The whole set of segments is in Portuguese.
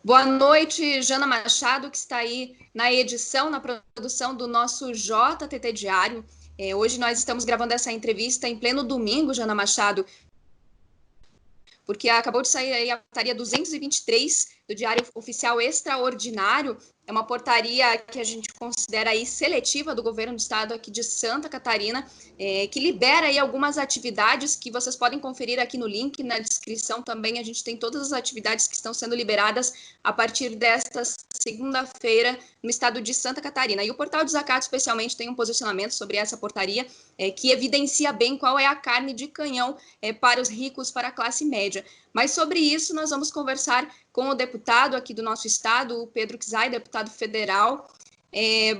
Boa noite, Jana Machado, que está aí na edição, na produção do nosso JTT Diário. Hoje nós estamos gravando essa entrevista em pleno domingo, Jana Machado, porque acabou de sair aí a portaria 223 do Diário Oficial Extraordinário. É uma portaria que a gente considera aí seletiva do governo do estado aqui de Santa Catarina, que libera aí algumas atividades que vocês podem conferir aqui no link, na descrição também. A gente tem todas as atividades que estão sendo liberadas a partir desta segunda-feira no estado de Santa Catarina. E o Portal Desacato, especialmente, tem um posicionamento sobre essa portaria que evidencia bem qual é a carne de canhão para os ricos, para a classe média. Mas sobre isso nós vamos conversar com o deputado aqui do nosso estado, o Pedro Czai, deputado federal.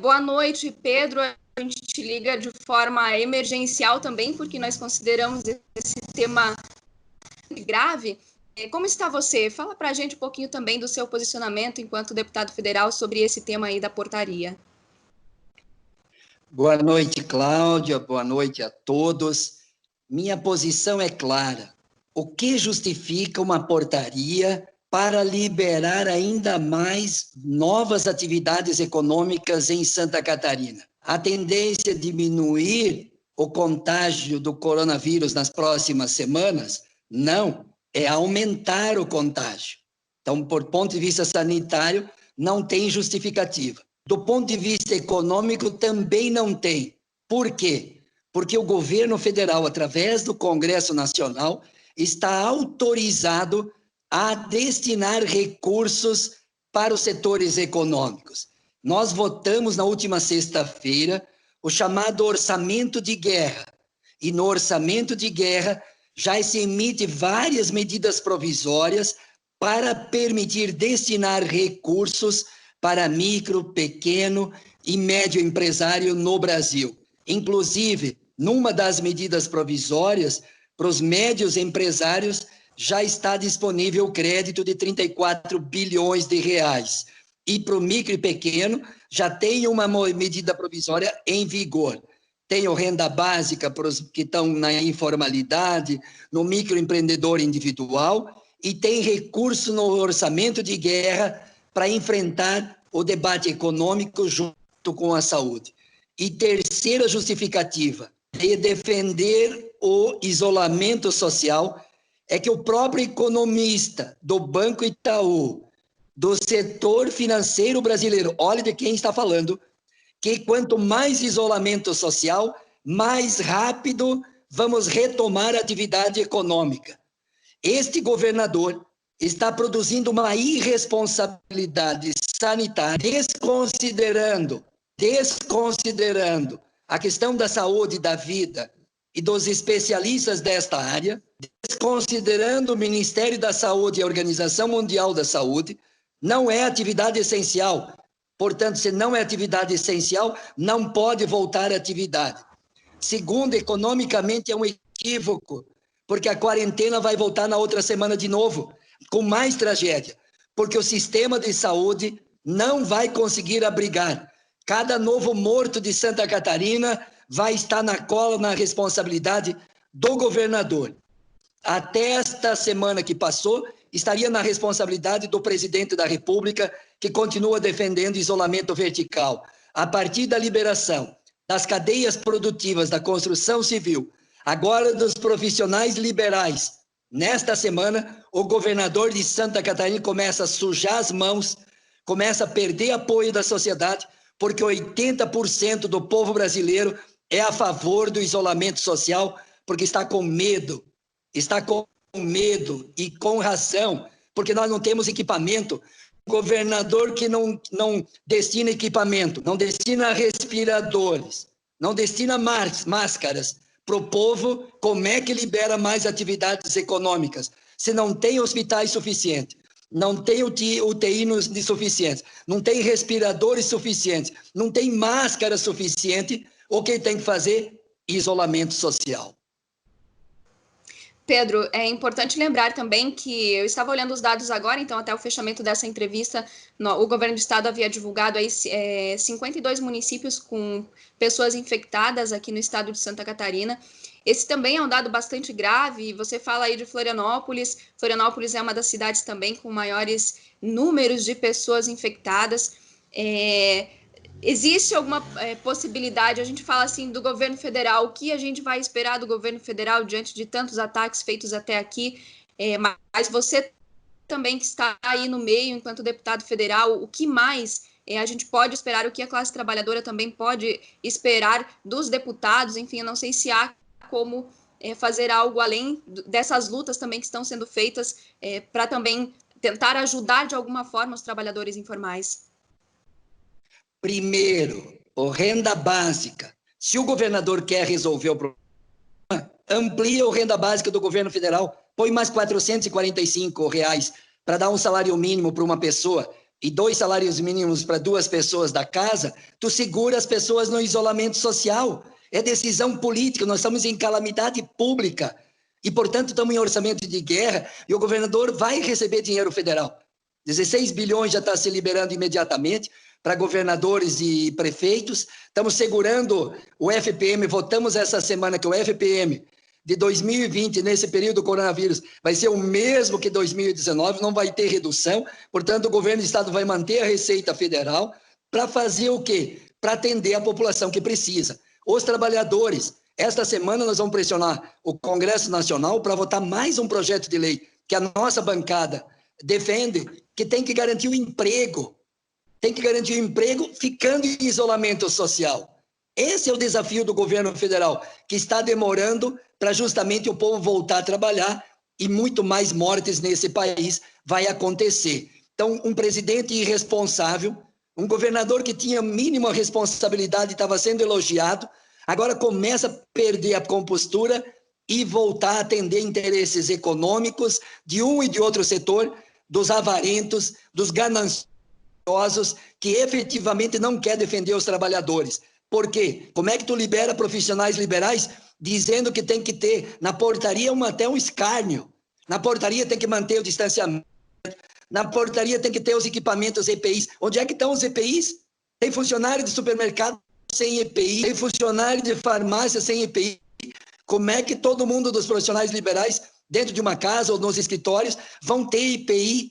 Boa noite, Pedro. A gente te liga de forma emergencial também, porque nós consideramos esse tema grave. Como está você? Fala para a gente um pouquinho também do seu posicionamento enquanto deputado federal sobre esse tema aí da portaria. Boa noite, Cláudia. Boa noite a todos. Minha posição é clara. O que justifica uma portaria para liberar ainda mais novas atividades econômicas em Santa Catarina? A tendência é diminuir o contágio do coronavírus nas próximas semanas? Não, é aumentar o contágio. Então, por ponto de vista sanitário, não tem justificativa. Do ponto de vista econômico, também não tem. Por quê? Porque o governo federal, através do Congresso Nacional, está autorizado a destinar recursos para os setores econômicos. Nós votamos na última sexta-feira o chamado orçamento de guerra. E no orçamento de guerra já se emite várias medidas provisórias para permitir destinar recursos para micro, pequeno e médio empresário no Brasil. Inclusive, numa das medidas provisórias, para os médios empresários, já está disponível o crédito de 34 bilhões de reais. E para o micro e pequeno, já tem uma medida provisória em vigor. Tem o renda básica para os que estão na informalidade, no microempreendedor individual, e tem recurso no orçamento de guerra para enfrentar o debate econômico junto com a saúde. E terceira justificativa de defender o isolamento social é que o próprio economista do Banco Itaú, do setor financeiro brasileiro, olha de quem está falando, que quanto mais isolamento social, mais rápido vamos retomar a atividade econômica. Este governador está produzindo uma irresponsabilidade sanitária, desconsiderando a questão da saúde, da vida e dos especialistas desta área, desconsiderando o Ministério da Saúde e a Organização Mundial da Saúde. Não é atividade essencial. Portanto, se não é atividade essencial, não pode voltar à atividade. Segundo, economicamente é um equívoco, porque a quarentena vai voltar na outra semana de novo, com mais tragédia, porque o sistema de saúde não vai conseguir abrigar. Cada novo morto de Santa Catarina vai estar na cola, na responsabilidade do governador. Até esta semana que passou, estaria na responsabilidade do presidente da República, que continua defendendo isolamento vertical. A partir da liberação das cadeias produtivas da construção civil, agora dos profissionais liberais, nesta semana, o governador de Santa Catarina começa a sujar as mãos, começa a perder apoio da sociedade, porque 80% do povo brasileiro é a favor do isolamento social, porque está com medo e com razão, porque nós não temos equipamento. O governador que não destina equipamento, não destina respiradores, não destina máscaras para o povo, como é que libera mais atividades econômicas? Se não tem hospitais suficientes, não tem UTI suficientes, não tem respiradores suficientes, não tem máscara suficiente, o que tem que fazer? Isolamento social. Pedro, é importante lembrar também que eu estava olhando os dados agora, então até o fechamento dessa entrevista, o governo do estado havia divulgado aí 52 municípios com pessoas infectadas aqui no estado de Santa Catarina. Esse também é um dado bastante grave. Você fala aí de Florianópolis. Florianópolis é uma das cidades também com maiores números de pessoas infectadas. Existe alguma possibilidade, a gente fala assim, do governo federal, o que a gente vai esperar do governo federal diante de tantos ataques feitos até aqui, mas você também que está aí no meio enquanto deputado federal, o que mais a gente pode esperar, o que a classe trabalhadora também pode esperar dos deputados, enfim, eu não sei se há como fazer algo além dessas lutas também que estão sendo feitas para também tentar ajudar de alguma forma os trabalhadores informais. Primeiro, renda básica. Se o governador quer resolver o problema, amplia a renda básica do governo federal, põe mais R$445 para dar um salário mínimo para uma pessoa e 2 salários mínimos para 2 pessoas da casa, tu segura as pessoas no isolamento social. É decisão política, nós estamos em calamidade pública e, portanto, estamos em orçamento de guerra e o governador vai receber dinheiro federal. 16 bilhões já está se liberando imediatamente para governadores e prefeitos. Estamos segurando o FPM, votamos essa semana que o FPM de 2020, nesse período do coronavírus, vai ser o mesmo que 2019, não vai ter redução, portanto, o governo do estado vai manter a Receita Federal para fazer o quê? Para atender a população que precisa. Os trabalhadores, esta semana nós vamos pressionar o Congresso Nacional para votar mais um projeto de lei que a nossa bancada defende, que tem que garantir o emprego. Tem que garantir o emprego ficando em isolamento social. Esse é o desafio do governo federal, que está demorando para justamente o povo voltar a trabalhar e muito mais mortes nesse país vai acontecer. Então, um presidente irresponsável, um governador que tinha mínima responsabilidade, estava sendo elogiado, agora começa a perder a compostura e voltar a atender interesses econômicos de um e de outro setor, dos avarentos, dos gananciosos, que efetivamente não quer defender os trabalhadores. Por quê? Como é que tu libera profissionais liberais dizendo que tem que ter na portaria até um escárnio, na portaria tem que manter o distanciamento, na portaria tem que ter os equipamentos EPIs. Onde é que estão os EPIs? Tem funcionário de supermercado sem EPI, tem funcionário de farmácia sem EPI. Como é que todo mundo dos profissionais liberais, dentro de uma casa ou nos escritórios, vão ter EPI,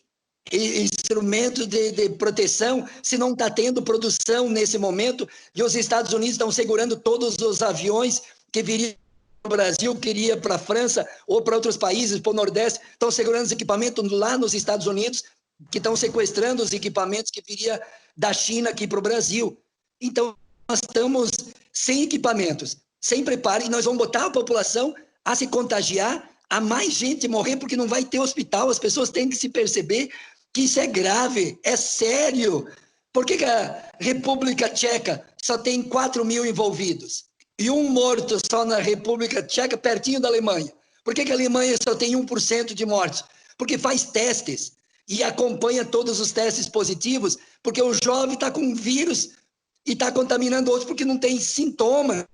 instrumentos de proteção, se não está tendo produção nesse momento, e os Estados Unidos estão segurando todos os aviões que viriam para o Brasil, que iria para a França ou para outros países, para o Nordeste, estão segurando os equipamentos lá nos Estados Unidos, que estão sequestrando os equipamentos que viria da China aqui para o Brasil. Então, nós estamos sem equipamentos, sem preparo, e nós vamos botar a população a se contagiar, a mais gente morrer, porque não vai ter hospital. As pessoas têm que se perceber que isso é grave, é sério. Por que a República Tcheca só tem 4 mil envolvidos e um morto só na República Tcheca, pertinho da Alemanha? Por que a Alemanha só tem 1% de mortes? Porque faz testes e acompanha todos os testes positivos, porque o jovem está com vírus e está contaminando outros porque não tem sintomas.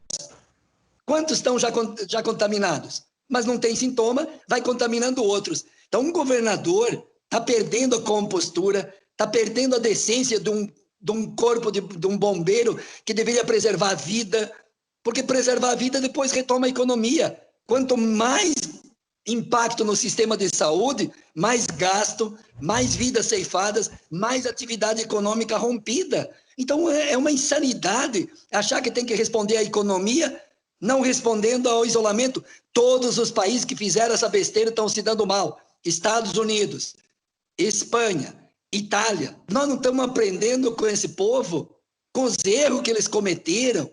Quantos estão já contaminados? Mas não tem sintoma, vai contaminando outros. Então, um governador está perdendo a compostura, está perdendo a decência de um corpo, de um bombeiro que deveria preservar a vida, porque preservar a vida depois retoma a economia. Quanto mais impacto no sistema de saúde, mais gasto, mais vidas ceifadas, mais atividade econômica rompida. Então, é uma insanidade achar que tem que responder à economia não respondendo ao isolamento. Todos os países que fizeram essa besteira estão se dando mal. Estados Unidos, Espanha, Itália. Nós não estamos aprendendo com esse povo, com os erros que eles cometeram.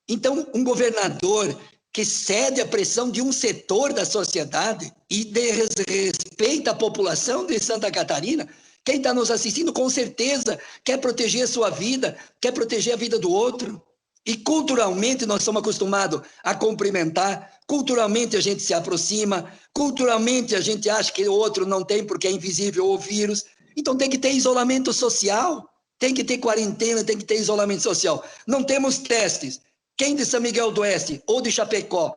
Então, um governador que cede à pressão de um setor da sociedade e desrespeita a população de Santa Catarina, quem está nos assistindo com certeza quer proteger a sua vida, quer proteger a vida do outro. E culturalmente nós somos acostumados a cumprimentar, culturalmente a gente se aproxima, culturalmente a gente acha que o outro não tem porque é invisível o vírus. Então tem que ter isolamento social, tem que ter quarentena, tem que ter isolamento social. Não temos testes. Quem de São Miguel do Oeste, ou de Chapecó,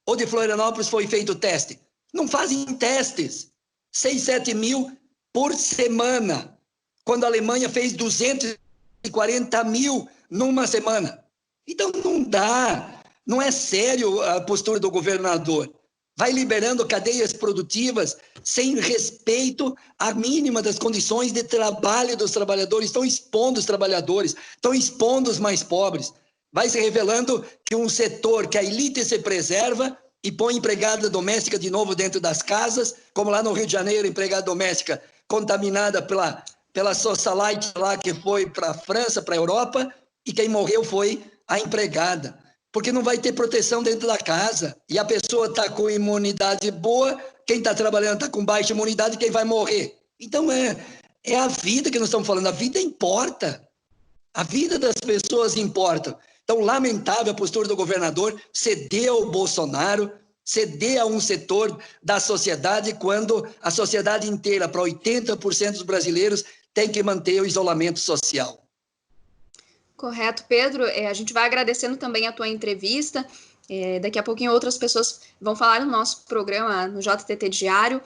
ou de Florianópolis foi feito teste? Não fazem testes. 6, 7 mil por semana, quando a Alemanha fez 240 mil numa semana. Então não dá, não é sério a postura do governador. vai liberando cadeias produtivas sem respeito à mínima das condições de trabalho dos trabalhadores, estão expondo os trabalhadores, estão expondo os mais pobres. Vai se revelando que um setor que a elite se preserva e põe empregada doméstica de novo dentro das casas, como lá no Rio de Janeiro, empregada doméstica contaminada pela socialite lá que foi para a França, para a Europa, e quem morreu foi a empregada. Porque não vai ter proteção dentro da casa. E a pessoa está com imunidade boa, quem está trabalhando está com baixa imunidade, quem vai morrer? Então, é a vida que nós estamos falando. A vida importa. A vida das pessoas importa. Então, lamentável a postura do governador ceder ao Bolsonaro, ceder a um setor da sociedade, quando a sociedade inteira, para 80% dos brasileiros, tem que manter o isolamento social. Correto, Pedro. A gente vai agradecendo também a tua entrevista. Daqui a pouquinho outras pessoas vão falar no nosso programa, no JTT Diário.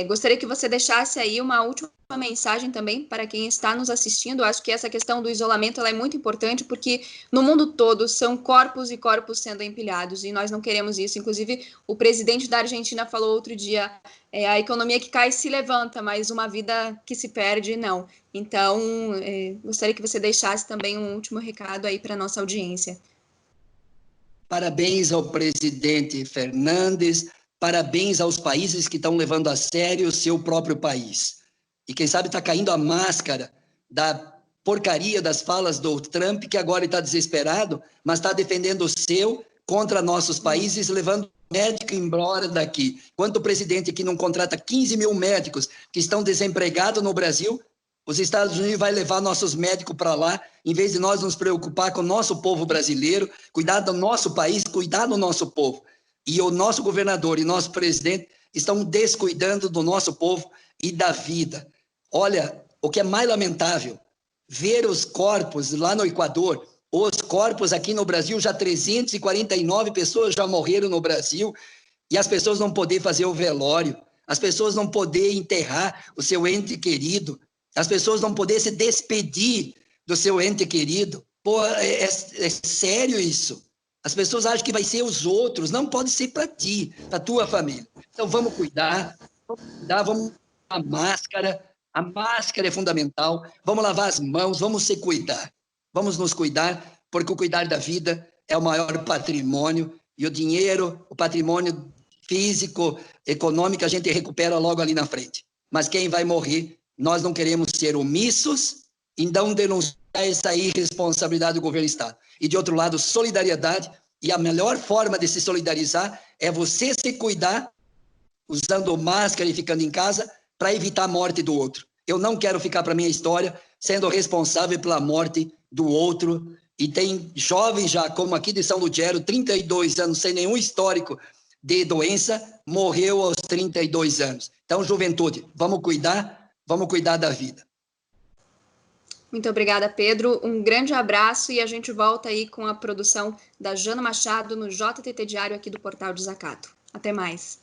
Gostaria que você deixasse aí uma última mensagem também para quem está nos assistindo. Acho que essa questão do isolamento ela é muito importante, porque no mundo todo são corpos e corpos sendo empilhados, e nós não queremos isso. Inclusive, o presidente da Argentina falou outro dia, a economia que cai se levanta, mas uma vida que se perde, não. Então, gostaria que você deixasse também um último recado aí para a nossa audiência. Parabéns ao presidente Fernandes, parabéns aos países que estão levando a sério o seu próprio país. E quem sabe está caindo a máscara da porcaria das falas do Trump, que agora está desesperado, mas está defendendo o seu contra nossos países, levando médico embora daqui. Enquanto o presidente aqui não contrata 15 mil médicos que estão desempregados no Brasil, os Estados Unidos vai levar nossos médicos para lá, em vez de nós nos preocupar com o nosso povo brasileiro, cuidar do nosso país, cuidar do nosso povo. E o nosso governador e nosso presidente estão descuidando do nosso povo e da vida. Olha, o que é mais lamentável, ver os corpos lá no Equador, os corpos aqui no Brasil, já 349 pessoas já morreram no Brasil, e as pessoas não poderem fazer o velório, as pessoas não poderem enterrar o seu ente querido, as pessoas não poderem se despedir do seu ente querido. Pô, é sério isso. As pessoas acham que vai ser os outros, não pode ser para ti, para tua família. Então vamos cuidar, vamos usar máscara. A máscara é fundamental. Vamos lavar as mãos, vamos se cuidar. Vamos nos cuidar, porque o cuidar da vida é o maior patrimônio, e o dinheiro, o patrimônio físico, econômico, a gente recupera logo ali na frente. Mas quem vai morrer, nós não queremos ser omissos e não denunciar essa irresponsabilidade do governo do Estado. E, de outro lado, solidariedade, e a melhor forma de se solidarizar é você se cuidar, usando máscara e ficando em casa, para evitar a morte do outro. Eu não quero ficar para minha história sendo responsável pela morte do outro. E tem jovens já, como aqui de São Lugero, 32 anos, sem nenhum histórico de doença, morreu aos 32 anos. Então, juventude, vamos cuidar da vida. Muito obrigada, Pedro. Um grande abraço, e a gente volta aí com a produção da Jana Machado no JTT Diário aqui do Portal Desacato. Até mais.